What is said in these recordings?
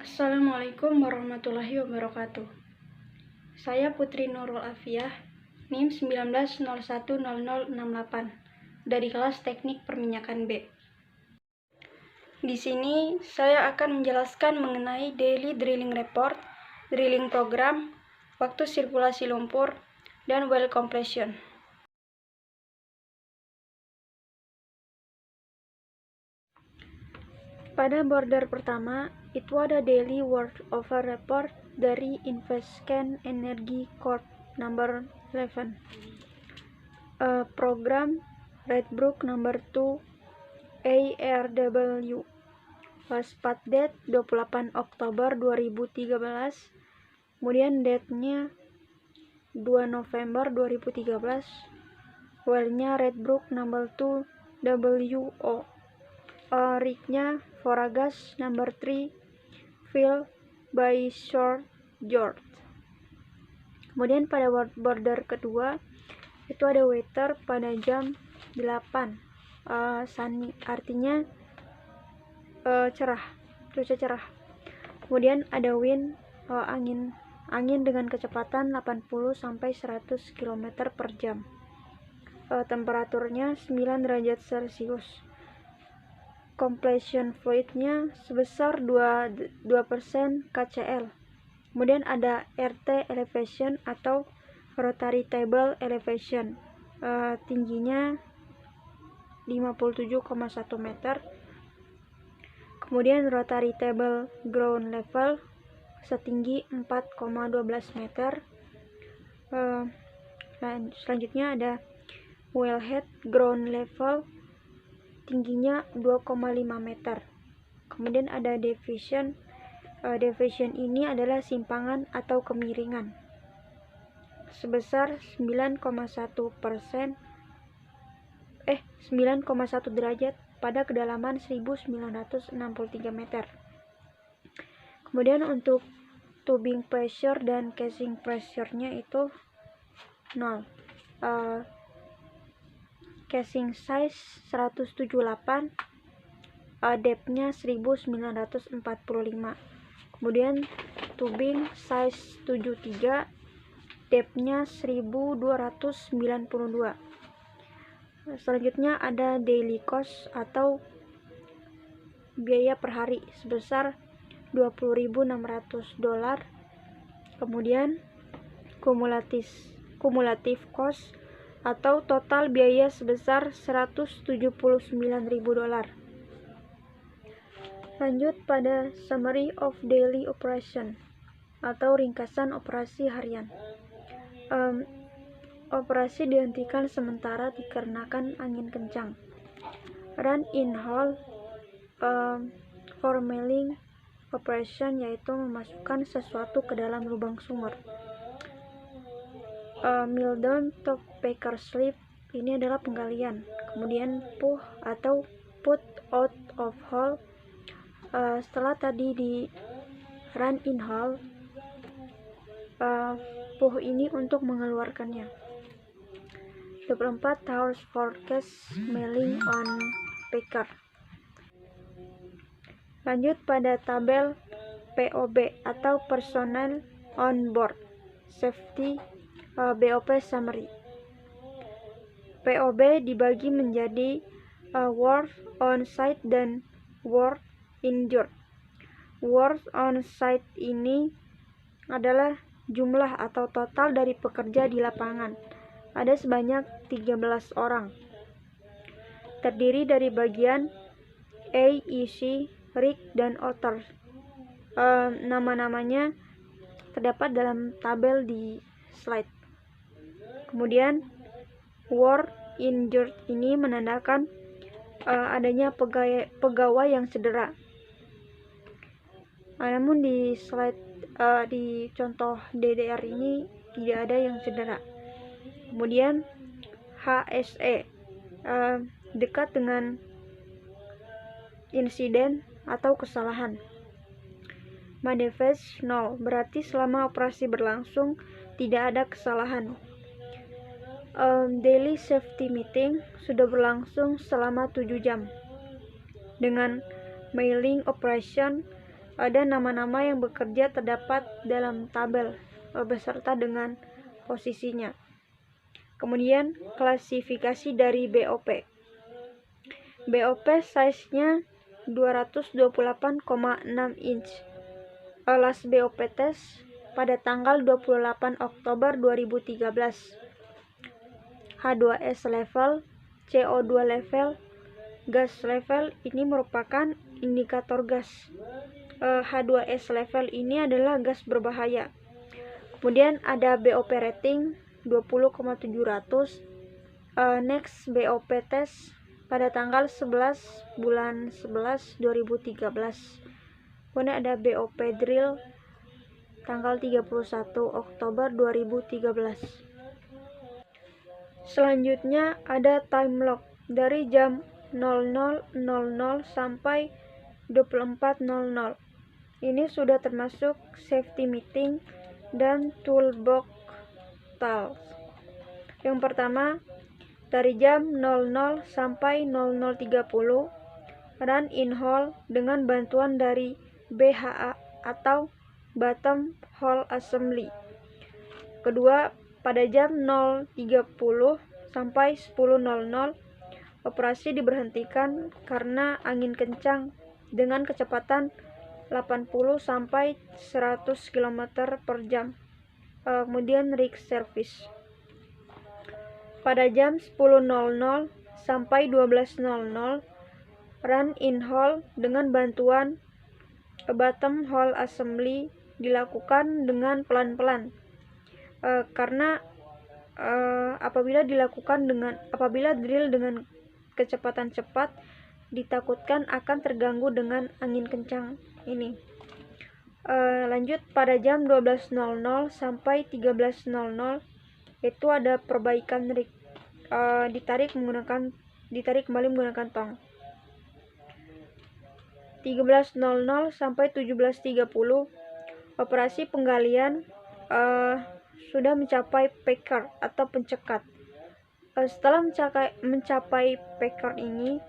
Assalamualaikum warahmatullahi wabarakatuh. Saya Putri Nurul Afiah, NIM 19010068 dari kelas Teknik Perminyakan B. Di sini saya akan menjelaskan mengenai daily drilling report, drilling program, waktu sirkulasi lumpur, dan well completion. Pada border pertama, itu ada daily workover report dari Investcan Energy Corp number 11. Program Redbrook number 2 ARW. Start date 28 Oktober 2013. Kemudian date-nya 2 November 2013. Well-nya Redbrook number 2 WO. Rig-nya Foragas number 3 Field by Short George. Kemudian pada border kedua itu ada weather pada jam 8 sunny, artinya cerah, cuaca cerah. Kemudian ada wind, angin dengan kecepatan 80 sampai 100 km per jam. Temperaturnya 9 derajat Celcius. Completion fluidnya sebesar 2% KCl. Kemudian ada RT elevation atau rotary table elevation, tingginya 57,1 meter. Kemudian rotary table ground level setinggi 4,12 meter. Selanjutnya ada wellhead ground level tingginya 2,5 meter. Kemudian ada deviation. Deviation ini adalah simpangan atau kemiringan sebesar 9,1 derajat pada kedalaman 1963 meter. Kemudian untuk tubing pressure dan casing pressure-nya itu 0. Casing size 178, depth-nya 1945. Kemudian tubing size 73, depth-nya 1292. Selanjutnya ada daily cost atau biaya per hari sebesar $20.600. Kemudian kumulatif cost atau total biaya sebesar $179.000. Lanjut pada summary of daily operation atau ringkasan operasi harian. Operasi dihentikan sementara dikarenakan angin kencang. Run in hole for milling operation, yaitu memasukkan sesuatu ke dalam lubang sumur. Mill down top packer slip, ini adalah penggalian. Kemudian puh atau put out of hole, setelah tadi di run in hole, puh ini untuk mengeluarkannya. 24 hours forecast milling on packer. Lanjut pada tabel POB atau personal on board safety BOP summary. POB dibagi menjadi work on site dan work injured. Work on site ini adalah jumlah atau total dari pekerja di lapangan. Ada sebanyak 13 orang. Terdiri dari bagian A, EC, rig, dan others. Nama-namanya terdapat dalam tabel di slide. Kemudian work injured ini menandakan adanya pegawai yang cedera. Namun di slide di contoh DDR ini tidak ada yang cedera. Kemudian HSE dekat dengan insiden atau kesalahan. Manifest 0 berarti selama operasi berlangsung tidak ada kesalahan. Daily safety meeting sudah berlangsung selama 7 jam. Dengan mailing operation Ada nama-nama yang bekerja terdapat dalam tabel beserta dengan posisinya. Kemudian klasifikasi dari BOP. BOP size-nya 228,6 inch. Last BOP test pada tanggal 28 Oktober 2013. H2S level, CO2 level, gas level ini merupakan indikator gas. H2S level ini adalah gas berbahaya. Kemudian ada BOP rating 20,700. Next BOP test pada tanggal 11 bulan 11 2013. Kemudian ada BOP drill tanggal 31 Oktober 2013. Selanjutnya ada time log dari jam 00.00 sampai 24.00. Ini sudah termasuk safety meeting dan toolbox tasks. Yang pertama, dari jam 00 sampai 00.30 run in hole dengan bantuan dari BHA atau bottom hole assembly. Kedua, pada jam 0.30 sampai 10.00 operasi diberhentikan karena angin kencang dengan kecepatan 80 sampai 100 km per jam. Kemudian rig service. Pada jam 10.00 sampai 12.00 run in hole dengan bantuan bottom hole assembly dilakukan dengan pelan-pelan, karena apabila drill dengan kecepatan cepat ditakutkan akan terganggu dengan angin kencang ini. Lanjut pada jam 12.00 sampai 13.00 itu ada perbaikan rig, ditarik kembali menggunakan tong. 13.00 sampai 17.30 operasi penggalian sudah mencapai packer atau pencekat. Setelah mencapai packer ini,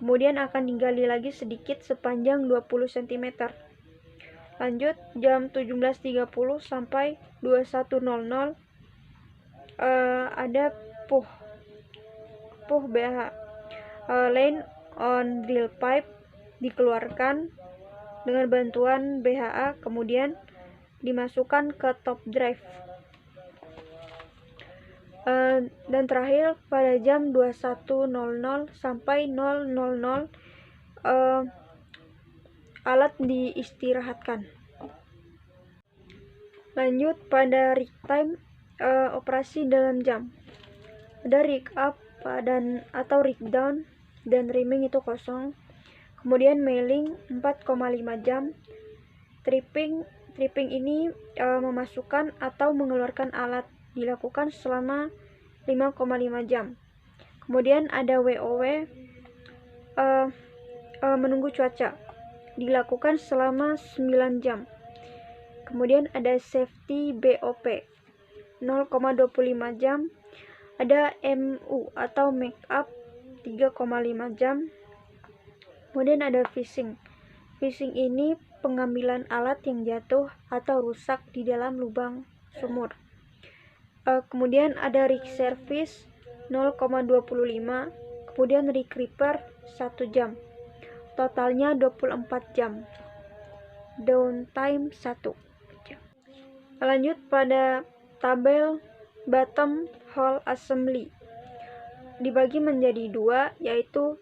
kemudian akan digali lagi sedikit sepanjang 20 cm. Lanjut jam 17.30 sampai 21.00 ada puh BH, line on drill pipe dikeluarkan dengan bantuan BHA, kemudian dimasukkan ke top drive. Dan terakhir pada jam 21.00 sampai 0.00 alat diistirahatkan. Lanjut pada rig time, operasi dalam jam. Ada rig up atau rig down dan rimming itu kosong. Kemudian mailing 4,5 jam. Tripping ini memasukkan atau mengeluarkan alat dilakukan selama 5,5 jam. Kemudian ada WOW, menunggu cuaca, dilakukan selama 9 jam. Kemudian ada safety BOP 0,25 jam. Ada MU atau make up 3,5 jam. Kemudian ada fishing. Fishing ini pengambilan alat yang jatuh atau rusak di dalam lubang sumur. Kemudian ada rig service 0,25. Kemudian rig repair 1 jam. Totalnya 24 jam. Downtime 1 jam. Lanjut pada tabel bottom hole assembly. Dibagi menjadi dua, yaitu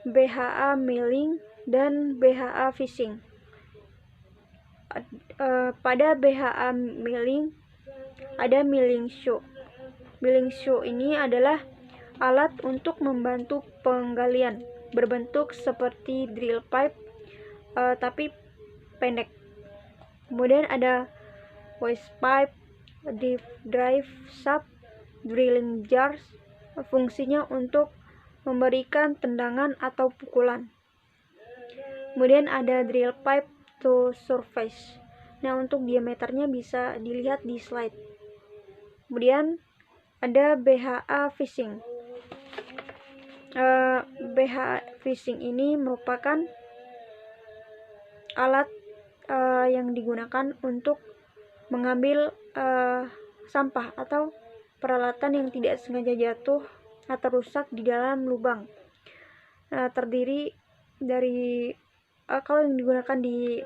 BHA milling dan BHA fishing. Pada BHA milling ada milling shoe. Milling shoe ini adalah alat untuk membantu penggalian, berbentuk seperti drill pipe tapi pendek. Kemudian ada waste pipe, deep drive shaft, drilling jars, fungsinya untuk memberikan tendangan atau pukulan. Kemudian ada drill pipe to surface. Nah, untuk diameternya bisa dilihat di slide. Kemudian ada BHA fishing. BHA fishing ini merupakan alat yang digunakan untuk mengambil sampah atau peralatan yang tidak sengaja jatuh atau rusak di dalam lubang. Terdiri dari kalau yang digunakan di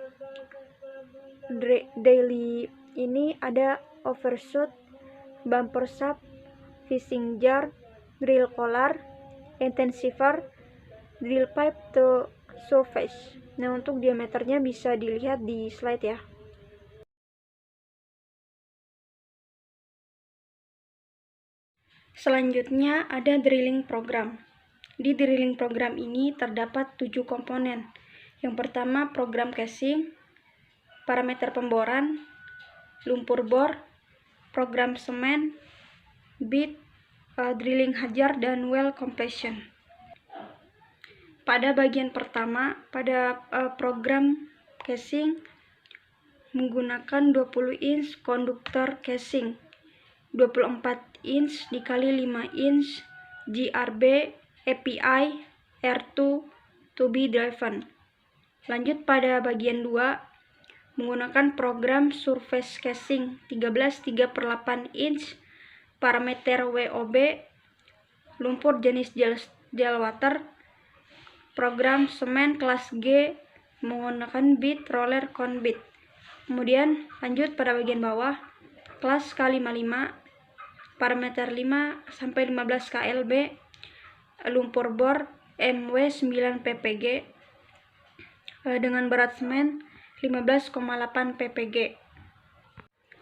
daily ini ada overshoot, bumper shaft, fishing jar, drill collar, intensifier, drill pipe to surface. Nah, untuk diameternya bisa dilihat di slide ya. Selanjutnya ada drilling program. Di drilling program ini terdapat 7 komponen. Yang pertama program casing, parameter pemboran, lumpur bor, program semen, bit, drilling hajar, dan well completion. Pada bagian pertama, pada program casing menggunakan 20 inch konduktor casing, 24 inch dikali 5 inch GRB API R2 to be driven. Lanjut pada bagian 2 menggunakan program surface casing 13 3/8 inch, parameter WOB, lumpur jenis gel water, program semen kelas G menggunakan bit roller cone bit. Kemudian lanjut pada bagian bawah kelas K55, parameter 5 sampai 15 KLB, lumpur bor MW 9 ppg dengan berat semen 15,8 ppg.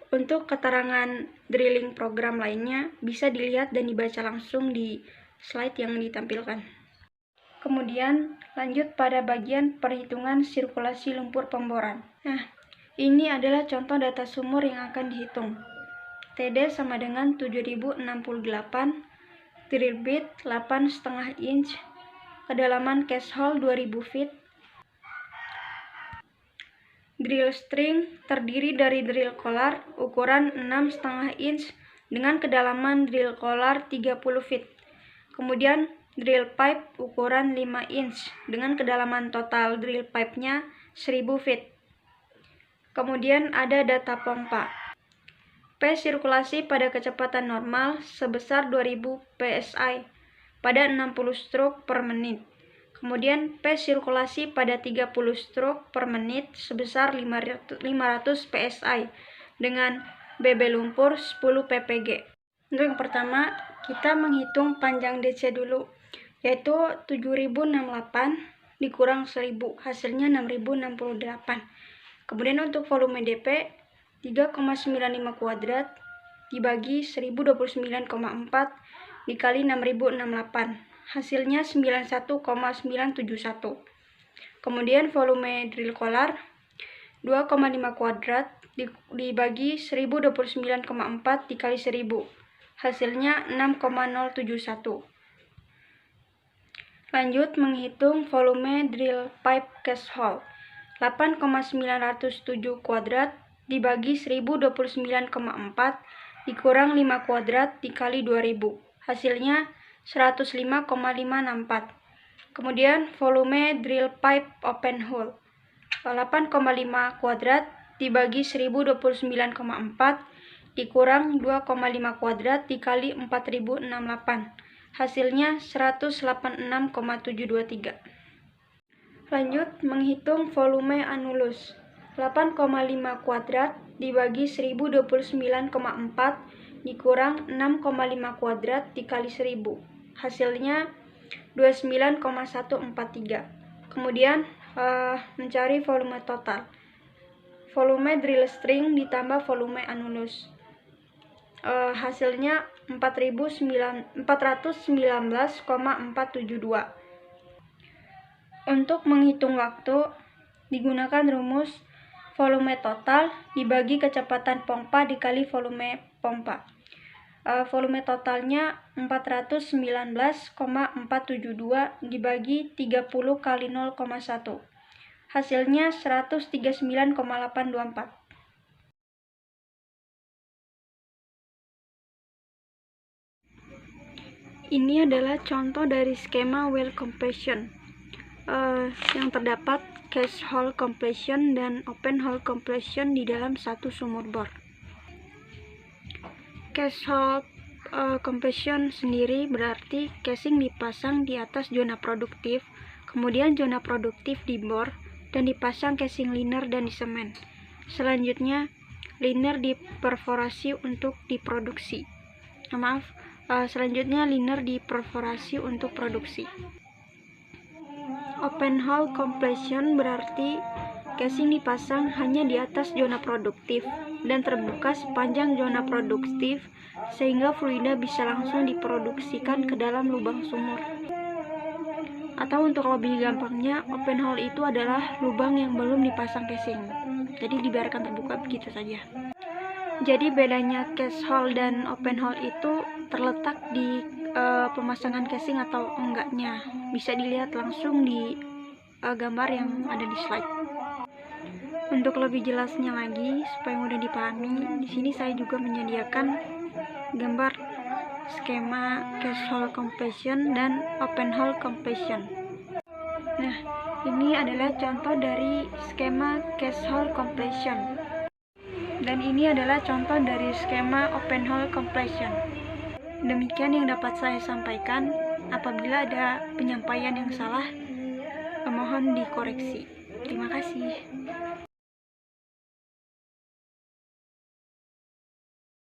Untuk keterangan drilling program lainnya bisa dilihat dan dibaca langsung di slide yang ditampilkan. Kemudian lanjut pada bagian perhitungan sirkulasi lumpur pemboran. Nah, ini adalah contoh data sumur yang akan dihitung. TD sama dengan 7068, drill bit 8,5 inch, kedalaman cache hole 2000 feet, drill string terdiri dari drill collar ukuran 6,5 inch dengan kedalaman drill collar 30 feet. Kemudian drill pipe ukuran 5 inch dengan kedalaman total drill pipe-nya 1000 feet. Kemudian ada data pompa. P sirkulasi pada kecepatan normal sebesar 2000 psi pada 60 stroke per menit. Kemudian P sirkulasi pada 30 stroke per menit sebesar 500 psi dengan BB lumpur 10 ppg. Untuk yang pertama, kita menghitung panjang DC dulu, yaitu 7068 dikurang 1000, hasilnya 6068. Kemudian untuk volume DP 3,95 kuadrat dibagi 1029,4 dikali 6068, hasilnya 91,971. Kemudian volume drill collar 2,5 kuadrat dibagi 1029,4 dikali 1000, hasilnya 6,071. Lanjut menghitung volume drill pipe cache hole 8,907 kuadrat dibagi 1029,4 dikurang 5 kuadrat dikali 2000, hasilnya 105,564. Kemudian volume drill pipe open hole 8,5 kuadrat dibagi 1029,4 dikurang 2,5 kuadrat dikali 4068, hasilnya 186,723. Lanjut menghitung volume anulus 8,5 kuadrat dibagi 1029,4 dikurang 6,5 kuadrat dikali 1000, hasilnya 29,143. Kemudian mencari volume total. Volume drill string ditambah volume anulus. Hasilnya 419,472. Untuk menghitung waktu digunakan rumus volume total dibagi kecepatan pompa dikali volume pompa. Volume totalnya 419,472 dibagi 30 kali 0,1. Hasilnya 139,824. Ini adalah contoh dari skema well completion yang terdapat case hole completion dan open hole completion di dalam satu sumur bor. Case hole completion sendiri berarti casing dipasang di atas zona produktif, kemudian zona produktif dibor dan dipasang casing liner dan disemen. Selanjutnya liner diperforasi untuk diproduksi. Selanjutnya liner diperforasi untuk produksi. Open hole completion berarti casing dipasang hanya di atas zona produktif dan terbuka sepanjang zona produktif sehingga fluida bisa langsung diproduksikan ke dalam lubang sumur. Atau untuk lebih gampangnya, open hole itu adalah lubang yang belum dipasang casing, jadi dibiarkan terbuka begitu saja. Jadi bedanya case hole dan open hole itu terletak di pemasangan casing atau enggaknya. Bisa dilihat langsung di gambar yang ada di slide. Untuk lebih jelasnya lagi supaya mudah dipahami, di sini saya juga menyediakan gambar skema case hole completion dan open hole completion. Nah, ini adalah contoh dari skema case hole completion. Dan ini adalah contoh dari skema open hole completion. Demikian yang dapat saya sampaikan. Apabila ada penyampaian yang salah, mohon dikoreksi. Terima kasih.